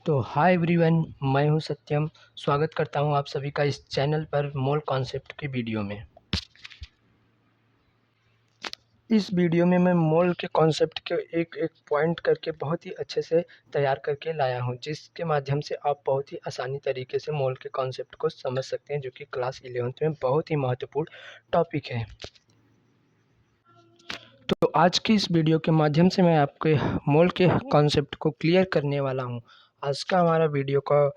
तो hi everyone, मैं हूं सत्यम। स्वागत करता हूं आप सभी का इस चैनल पर मोल कॉन्सेप्ट की वीडियो में। इस वीडियो में मैं मोल के कॉन्सेप्ट के एक एक पॉइंट करके बहुत ही अच्छे से तैयार करके लाया हूं, जिसके माध्यम से आप बहुत ही आसानी तरीके से मोल के कॉन्सेप्ट को समझ सकते हैं, जो कि क्लास 11th में बहुत ही महत्वपूर्ण टॉपिक है। तो आज की इस वीडियो के माध्यम से मैं आपके मोल के कॉन्सेप्ट को क्लियर करने वाला हूं। आज का हमारा वीडियो का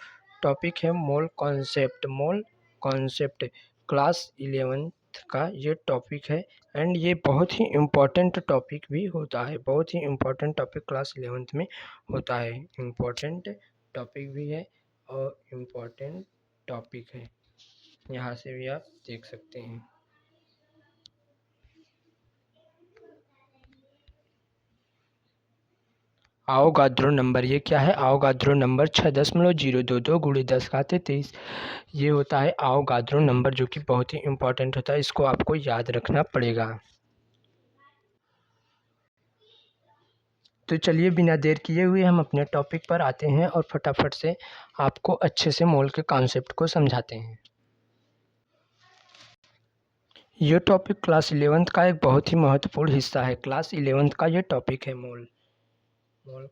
टॉपिक है mole concept. Mole concept class 11th का ये टॉपिक है एंड ये बहुत ही इम्पोर्टेंट टॉपिक भी होता है। बहुत ही इम्पोर्टेंट टॉपिक क्लास 11th में होता है। इम्पोर्टेंट टॉपिक भी है और इम्पोर्टेंट टॉपिक है, यहाँ से भी आप देख सकते हैं। आओगाद्रो नंबर, ये क्या है? आओगाद्रो नंबर 6.022 गुणे 10⁻23 ये होता है आओगाद्रो नंबर, जो कि बहुत ही इम्पोर्टेंट होता है। इसको आपको याद रखना पड़ेगा। तो चलिए बिना देर किए हुए हम अपने टॉपिक पर आते हैं और फटाफट से आपको अच्छे से मोल के कॉन्सेप्ट को समझाते हैं। ये टॉपिक क्लास 11th का एक बहुत ही महत्वपूर्ण हिस्सा है। क्लास 11th का ये टॉपिक है मोल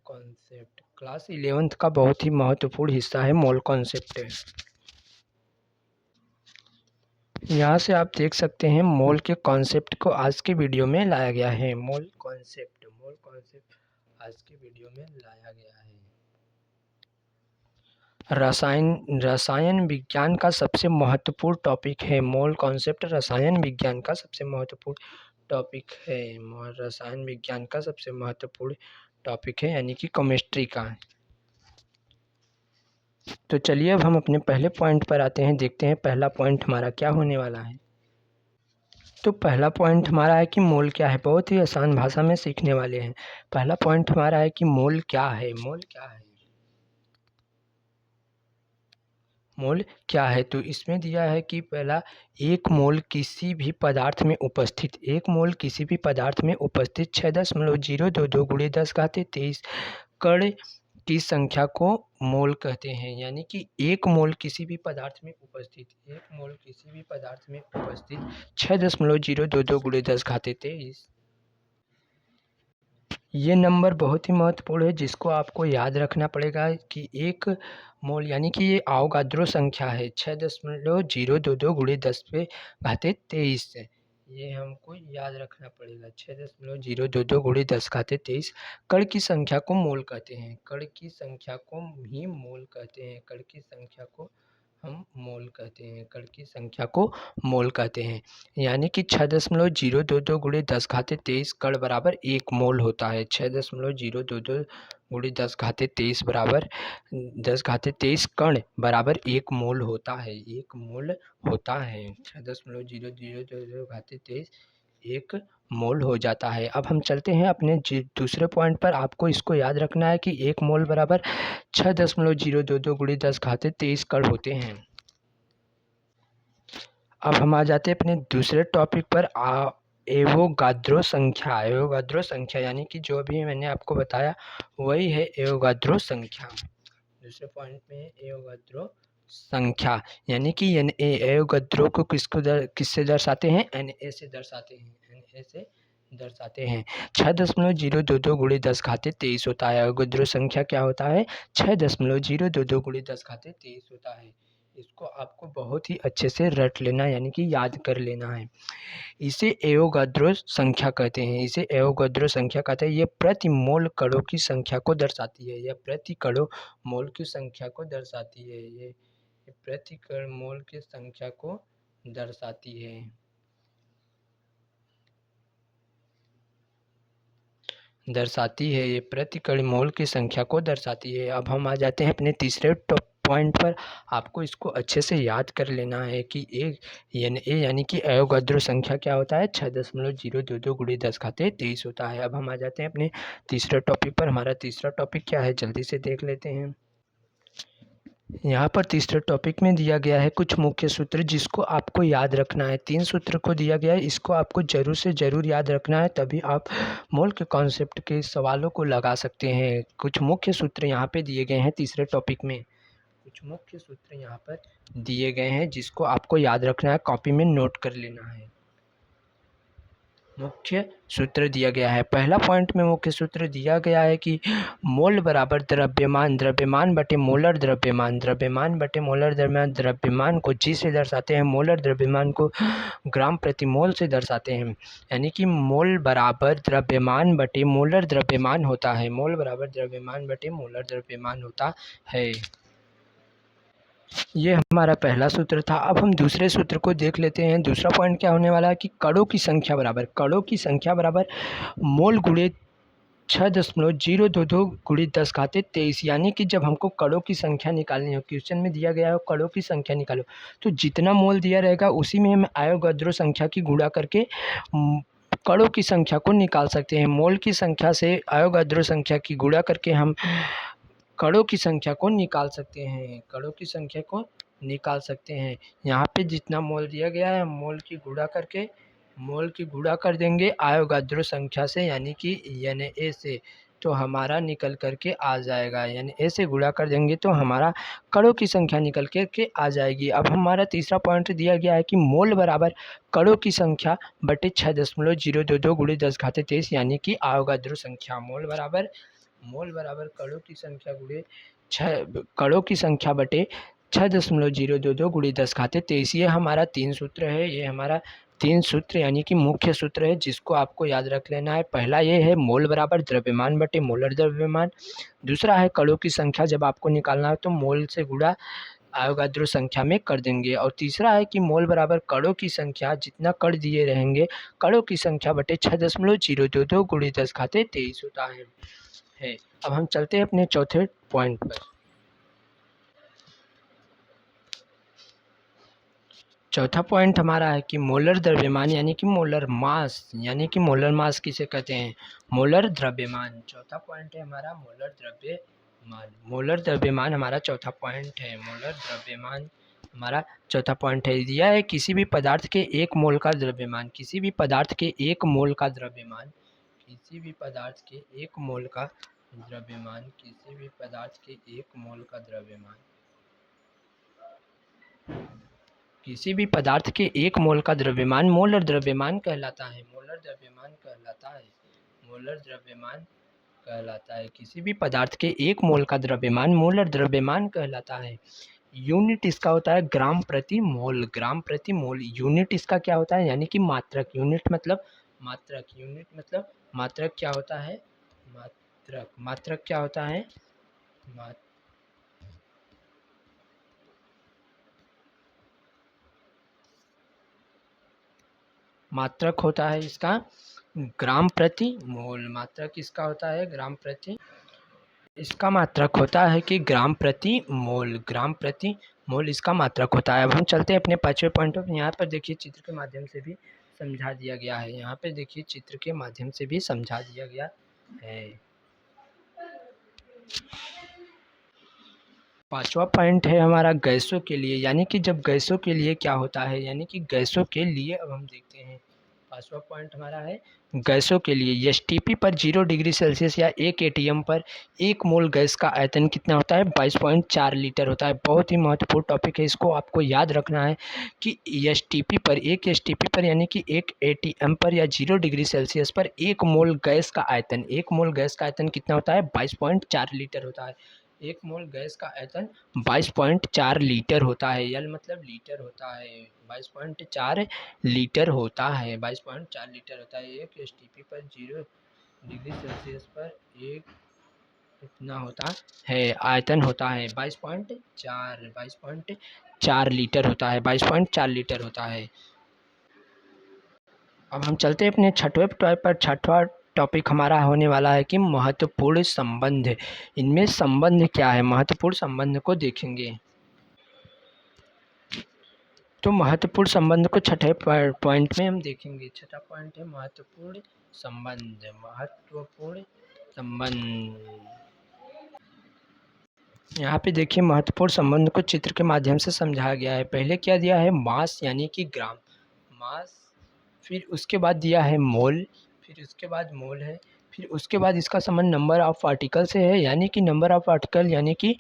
कॉन्सेप्ट। क्लास 11th का बहुत ही महत्वपूर्ण हिस्सा है मोल कॉन्सेप्ट। यहाँ से आप देख सकते हैं मोल के कॉन्सेप्ट को आज के वीडियो में लाया गया है। मोल कॉन्सेप्ट आज के वीडियो में लाया गया है। रसायन विज्ञान का सबसे महत्वपूर्ण टॉपिक है मोल कॉन्सेप्ट। रसायन विज्ञान का सबसे महत्वपूर्ण टॉपिक है। रसायन विज्ञान का सबसे महत्वपूर्ण टॉपिक है, यानी कि केमिस्ट्री का। तो चलिए अब हम अपने पहले पॉइंट पर आते हैं। देखते हैं पहला पॉइंट हमारा क्या होने वाला है। तो पहला पॉइंट हमारा है कि मोल क्या है। बहुत ही आसान भाषा में सीखने वाले हैं। पहला पॉइंट हमारा है कि मोल क्या है। मोल क्या है? मोल क्या है? तो इसमें दिया है कि पहला, एक मोल किसी भी पदार्थ में उपस्थित 6.022 गुणे 10⁻23 कण की संख्या को मोल कहते हैं। यानी कि एक मोल किसी भी पदार्थ में उपस्थित 6.022 गुणे 10⁻23 ये नंबर बहुत ही महत्वपूर्ण है, जिसको आपको याद रखना पड़ेगा कि एक मोल यानी कि ये आओगाद्रो संख्या है 6.022 गुणे 10⁻23 है। ये हमको याद रखना पड़ेगा। 6.022 गुणे 10⁻23 कण की संख्या को मोल कहते हैं। कण की संख्या को ही मोल कहते हैं। कण की संख्या को हम मोल कहते हैं। कण की संख्या को मोल कहते हैं। यानी कि 6.022 गुणे 10⁻23 कण बराबर एक मोल होता है। 6.022 गुणे 10⁻23 बराबर 10⁻23 कण बराबर एक मोल होता है। एक मोल होता है 6.00023 एक मोल हो जाता है। अब हम चलते हैं अपने दूसरे पॉइंट पर। आपको इसको याद रखना है कि एक मोल बराबर 6.022 गुणे 10⁻23 कण होते हैं। अब हम आ जाते हैं अपने दूसरे टॉपिक पर। एवोगाद्रो संख्या। एवोगाद्रो संख्या यानी कि जो भी मैंने आपको बताया वही है एवोगाद्रो संख्या। दूसरे पॉइंट में है एवोगाद्रो संख्या, यानी कि एवोगाद्रो को किससे दर्शाते हैं? Na से दर्शाते हैं। Na से दर्शाते हैं। 6.022 गुणे 10⁻23 होता है। एवोगाद्रो संख्या क्या होता है? 6.022 गुणे 10⁻23 होता है। इसको आपको बहुत ही अच्छे से रट लेना, यानी कि याद कर लेना है। इसे एवोगाद्रो संख्या कहते हैं। इसे एवोगाद्रो संख्या कहते हैं। ये प्रति मोल कणों की संख्या को दर्शाती है। यह प्रति कणों मोल की संख्या को दर्शाती है। ये प्रति कण मोल की संख्या को दर्शाती है। ये प्रति कण मोल की संख्या को दर्शाती है। अब हम आ जाते हैं अपने तीसरे पॉइंट पर। आपको इसको अच्छे से याद कर लेना है कि यानी कि एवोगाद्रो संख्या क्या होता है? 6.022 गुणे 10⁻23 होता है। अब हम आ जाते हैं अपने तीसरे टॉपिक पर। हमारा तीसरा टॉपिक क्या है, जल्दी से देख लेते हैं। यहाँ पर तीसरे टॉपिक में दिया गया है कुछ मुख्य सूत्र जिसको आपको याद रखना है। 3 सूत्र को दिया गया है, इसको आपको ज़रूर से ज़रूर याद रखना है, तभी आप मोल के कॉन्सेप्ट के सवालों को लगा सकते हैं। कुछ मुख्य सूत्र यहाँ पे दिए गए हैं तीसरे टॉपिक में। कुछ मुख्य सूत्र यहाँ पर दिए गए हैं जिसको आपको याद रखना है, कॉपी में नोट कर लेना है। मुख्य सूत्र दिया गया है। पहला पॉइंट में मुख्य सूत्र दिया गया है कि मोल बराबर द्रव्यमान, द्रव्यमान बटे मोलर द्रव्यमान, द्रव्यमान बटे मोलर द्रव्यमान। द्रव्यमान को जी से दर्शाते हैं, मोलर द्रव्यमान को ग्राम प्रति मोल से दर्शाते हैं। यानी कि मोल बराबर द्रव्यमान बटे मोलर द्रव्यमान होता है। मोल बराबर द्रव्यमान बटे मोलर द्रव्यमान होता है। ये हमारा पहला सूत्र था। अब हम दूसरे सूत्र को देख लेते हैं। दूसरा पॉइंट क्या होने वाला है कि कणों की संख्या बराबर, कणों की संख्या बराबर मोल गुणे 6.022 गुणे 10⁻23। यानी कि जब हमको कणों की संख्या निकालनी हो, क्वेश्चन में दिया गया है कणों की संख्या निकालो, तो जितना मोल दिया रहेगा उसी में हम अवोगाद्रो संख्या की गुणा करके कणों की संख्या को निकाल सकते हैं। मोल की संख्या से अवोगाद्रो संख्या की गुणा करके हम कणों की संख्या को निकाल सकते हैं, कणों की संख्या को निकाल सकते हैं। यहाँ पे जितना मोल दिया गया है मोल की गुणा कर देंगे अवोगाद्रो संख्या से, यानी कि Na से, तो हमारा निकल करके आ जाएगा। यानी ए से गुणा कर देंगे तो हमारा कणों की संख्या निकल के आ जाएगी। अब हमारा तीसरा पॉइंट दिया गया है कि मोल बराबर कणों की संख्या बटे 6.022 गुणे 10⁻23, यानी कि अवोगाद्रो संख्या। मोल बराबर कणों की संख्या गुणे कणों की संख्या बटे 6.022 गुणे 10⁻23। ये हमारा 3 सूत्र है। ये हमारा 3 सूत्र यानी कि मुख्य सूत्र है जिसको आपको याद रख लेना है। पहला ये है मोल बराबर द्रव्यमान बटे मोलर द्रव्यमान। दूसरा है कणों की संख्या जब आपको निकालना है तो मोल से गुणा अवोगाद्रो संख्या में कर देंगे। और तीसरा है कि मोल बराबर कणों की संख्या, जितना कण दिए रहेंगे कणों की संख्या बटे 6.022 गुणे 10⁻23 होता है। अब हम चलते हैं अपने चौथे पॉइंट पर। चौथा पॉइंट हमारा है कि मोलर द्रव्यमान यानी कि मोलर मास किसे कहते हैं? मोलर द्रव्यमान। चौथा पॉइंट है हमारा मोलर द्रव्यमान। मोलर द्रव्यमान हमारा चौथा पॉइंट है। मोलर द्रव्यमान हमारा चौथा पॉइंट है। दिया है किसी भी पदार्थ के 1 मोल का द्रव्यमान, किसी भी पदार्थ के 1 मोल का द्रव्यमान, किसी भी पदार्थ के 1 मोल का द्रव्यमान, किसी भी पदार्थ के 1 मोल का द्रव्यमान, किसी भी पदार्थ के 1 मोल का द्रव्यमान मोलर द्रव्यमान कहलाता है। मोलर द्रव्यमान कहलाता है। मोलर द्रव्यमान कहलाता है। किसी भी पदार्थ के 1 मोल का द्रव्यमान मोलर द्रव्यमान कहलाता है। यूनिट इसका होता है ग्राम प्रति मोल। ग्राम प्रति मोल यूनिट इसका क्या होता है? यानी कि मात्रक। यूनिट मतलब मात्रक। यूनिट मतलब मात्रक क्या होता है? मात्रक क्या होता है? मात्रक होता है इसका ग्राम प्रति मोल। मात्रक इसका होता है ग्राम प्रति, इसका मात्रक होता है कि ग्राम प्रति मोल। ग्राम प्रति मोल इसका मात्रक होता है। अब हम चलते हैं अपने 5वें पॉइंट पर। यहाँ पर देखिए चित्र के माध्यम से भी समझा दिया गया है। यहाँ पे देखिए चित्र के माध्यम से भी समझा दिया गया है। 5वां पॉइंट है हमारा गैसों के लिए, यानी कि जब गैसों के लिए क्या होता है, यानी कि गैसों के लिए अब हम देखते हैं। 5वां पॉइंट हमारा है गैसों के लिए। एसटीपी पर 0 डिग्री सेल्सियस या 1 एटीएम पर 1 मोल गैस का आयतन कितना होता है? 22.4 लीटर होता है। बहुत ही महत्वपूर्ण टॉपिक है, इसको आपको याद रखना है कि एसटीपी पर यानी कि 1 एटीएम पर या 0 डिग्री सेल्सियस पर 1 मोल गैस का आयतन, 1 मोल गैस का आयतन कितना होता है? 22.4 लीटर होता है। 1 मोल गैस का आयतन 22.4 लीटर होता है। यल मतलब लीटर होता है। 22.4 लीटर होता है। 22.4 लीटर होता है। एक एसटीपी पर 0 डिग्री सेल्सियस पर एक कितना होता है? आयतन होता है 22.4 लीटर होता है। 22.4 लीटर होता है। अब हम चलते हैं अपने 6वें टॉपिक पर। 6वां टॉपिक हमारा होने वाला है कि महत्वपूर्ण संबंध। इनमें संबंध क्या है? महत्वपूर्ण संबंध को देखेंगे। तो महत्वपूर्ण संबंध को 6ठे पॉइंट में हम देखेंगे। 6ठा पॉइंट है महत्वपूर्ण संबंध। महत्वपूर्ण संबंध यहाँ पे देखिए महत्वपूर्ण संबंध को चित्र के माध्यम से समझाया गया है। पहले क्या दिया है, मास यानी कि ग्राम, मास, फिर उसके बाद दिया है मोल, फिर उसके बाद मोल है, फिर उसके बाद इसका संबंध नंबर ऑफ पार्टिकल से है, यानी कि नंबर ऑफ पार्टिकल यानी कि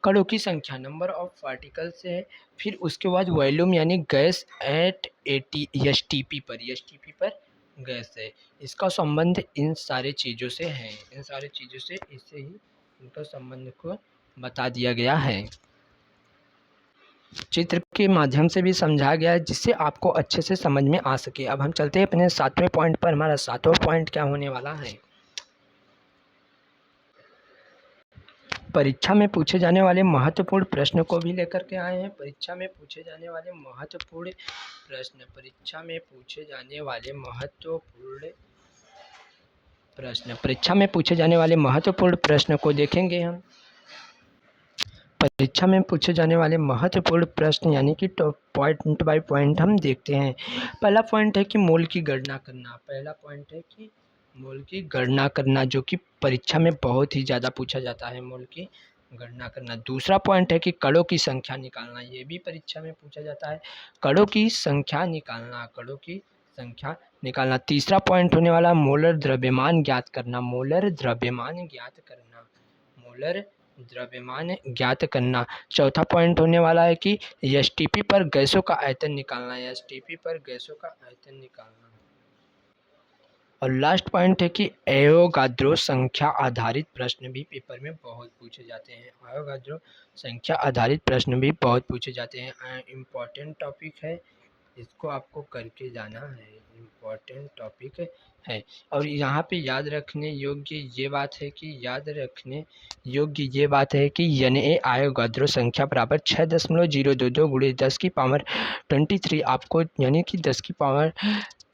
कणों की संख्या, नंबर ऑफ पार्टिकल से है। फिर उसके बाद वॉल्यूम यानी गैस एट 80 एसटीपी पर गैस है। इसका संबंध इन सारे चीज़ों से है, इन सारी चीज़ों से इससे ही इनका संबंध को बता दिया गया है। चित्र के माध्यम से भी समझाया गया है जिससे आपको अच्छे से समझ में आ सके। अब हम चलते हैं अपने 7वें पॉइंट पर। हमारा 7वां पॉइंट क्या होने वाला है, परीक्षा में पूछे जाने वाले महत्वपूर्ण प्रश्न को भी लेकर के आए हैं। परीक्षा में पूछे जाने वाले महत्वपूर्ण प्रश्न, परीक्षा में पूछे जाने वाले महत्वपूर्ण प्रश्न, परीक्षा में पूछे जाने वाले महत्वपूर्ण प्रश्न को देखेंगे हम। परीक्षा में पूछे जाने वाले महत्वपूर्ण प्रश्न यानी कि पॉइंट बाय पॉइंट हम देखते हैं। पहला पॉइंट है कि मोल की गणना करना, पहला पॉइंट है कि मोल की गणना करना, जो कि परीक्षा में बहुत ही ज़्यादा पूछा जाता है, मोल की गणना करना। दूसरा पॉइंट है कि कणों की संख्या निकालना, ये भी परीक्षा में पूछा जाता है, कणों की संख्या निकालना, कणों की संख्या निकालना। तीसरा पॉइंट होने वाला मोलर द्रव्यमान ज्ञात करना, मोलर द्रव्यमान ज्ञात करना, मोलर द्रव्यमान ज्ञात करना। चौथा पॉइंट होने वाला है कि एसटीपी पर गैसों का आयतन निकालना, एसटीपी पर गैसों का आयतन निकालना। और लास्ट पॉइंट है कि एवोगाद्रो संख्या आधारित प्रश्न भी पेपर में बहुत पूछे जाते हैं, एवोगाद्रो संख्या आधारित प्रश्न भी बहुत पूछे जाते हैं। इम्पॉर्टेंट टॉपिक है, इसको आपको करके जाना है, इम्पॉर्टेंट टॉपिक है। और यहाँ पे याद रखने योग्य ये बात है कि एवोगाद्रो संख्या बराबर 6.022 गुणे 10 की पावर 23 आपको, यानी कि 10 की पावर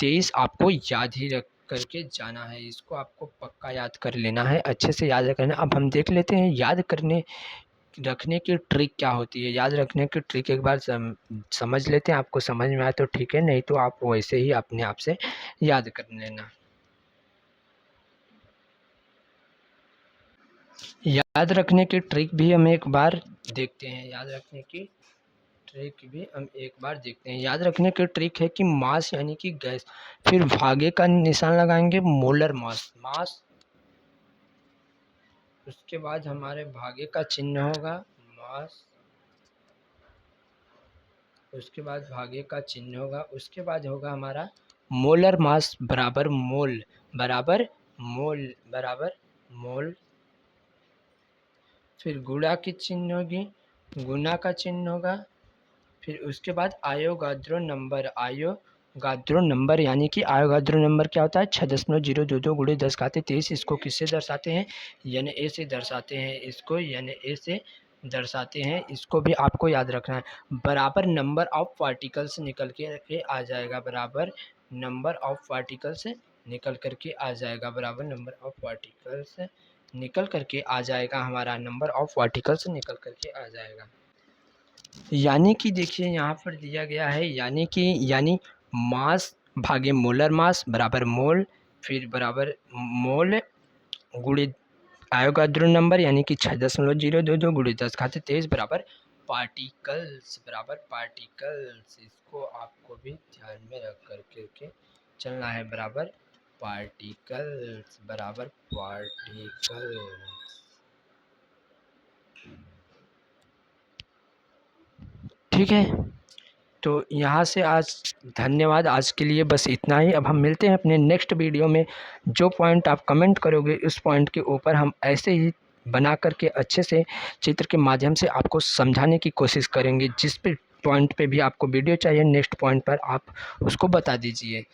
23 आपको याद ही रख करके जाना है। इसको आपको पक्का याद कर लेना है, अच्छे से याद रखना। अब हम देख लेते हैं याद रखने की ट्रिक क्या होती है। याद रखने की ट्रिक एक बार समझ लेते हैं, आपको समझ में आए तो ठीक है, नहीं तो आप वैसे ही अपने आप से याद कर लेना। याद रखने की ट्रिक भी हम एक बार देखते हैं, याद रखने की ट्रिक भी हम एक बार देखते हैं। याद रखने की ट्रिक है कि मास यानी कि गैस, फिर भागे का निशान लगाएंगे, मोलर मास, मास, उसके बाद हमारे भागे का चिन्ह होगा मास, उसके बाद भागे का चिन्ह होगा, उसके बाद होगा हमारा मोलर मास बराबर मोल, बराबर मोल, बराबर मोल। फिर गुणा की चिन्ह होगी, गुना का चिन्ह होगा। फिर उसके बाद आयोगाद्रो नंबर, आयोगाद्रो नंबर यानी कि आयोगाद्रो नंबर क्या होता है, 6.022 गुणे 10 घाते 23। इसको किससे दर्शाते हैं, यानी ए से दर्शाते हैं, इसको यानी ए से दर्शाते हैं, इसको भी आपको याद रखना है। बराबर नंबर ऑफ पार्टिकल्स निकल के आ जाएगा, बराबर नंबर ऑफ पार्टिकल्स निकल करके आ जाएगा, बराबर नंबर ऑफ पार्टिकल्स निकल करके आ जाएगा, हमारा नंबर ऑफ पार्टिकल्स निकल करके आ जाएगा। यानी कि देखिए यहाँ पर दिया गया है, यानी मास भागे मोलर मास बराबर मोल, फिर बराबर मोल गुणे आयोगाद्रो नंबर यानी कि 6.022 गुणे 10 घाते 23 बराबर पार्टिकल्स, बराबर पार्टिकल्स। इसको आपको भी ध्यान में रख करके चलना है, बराबर पार्टिकल्स, बराबर पार्टिकल्स। ठीक है, तो यहाँ से आज धन्यवाद, आज के लिए बस इतना ही। अब हम मिलते हैं अपने नेक्स्ट वीडियो में। जो पॉइंट आप कमेंट करोगे उस पॉइंट के ऊपर हम ऐसे ही बना करके अच्छे से चित्र के माध्यम से आपको समझाने की कोशिश करेंगे। जिस भी पॉइंट पे भी आपको वीडियो चाहिए नेक्स्ट पॉइंट पर आप उसको बता दीजिए।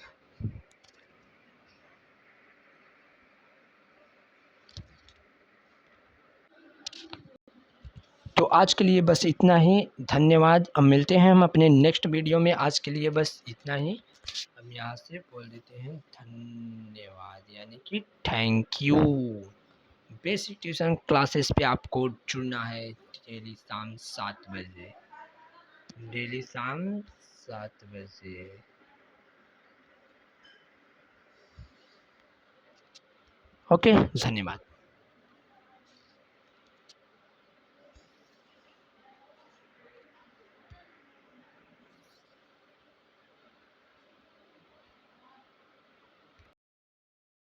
तो आज के लिए बस इतना ही, धन्यवाद। अब मिलते हैं हम अपने नेक्स्ट वीडियो में, आज के लिए बस इतना ही। हम यहाँ से बोल देते हैं धन्यवाद, यानी कि thank you. Basic tuition classes पे आपको जुड़ना है डेली शाम 7 बजे, डेली शाम 7 बजे। ओके, धन्यवाद।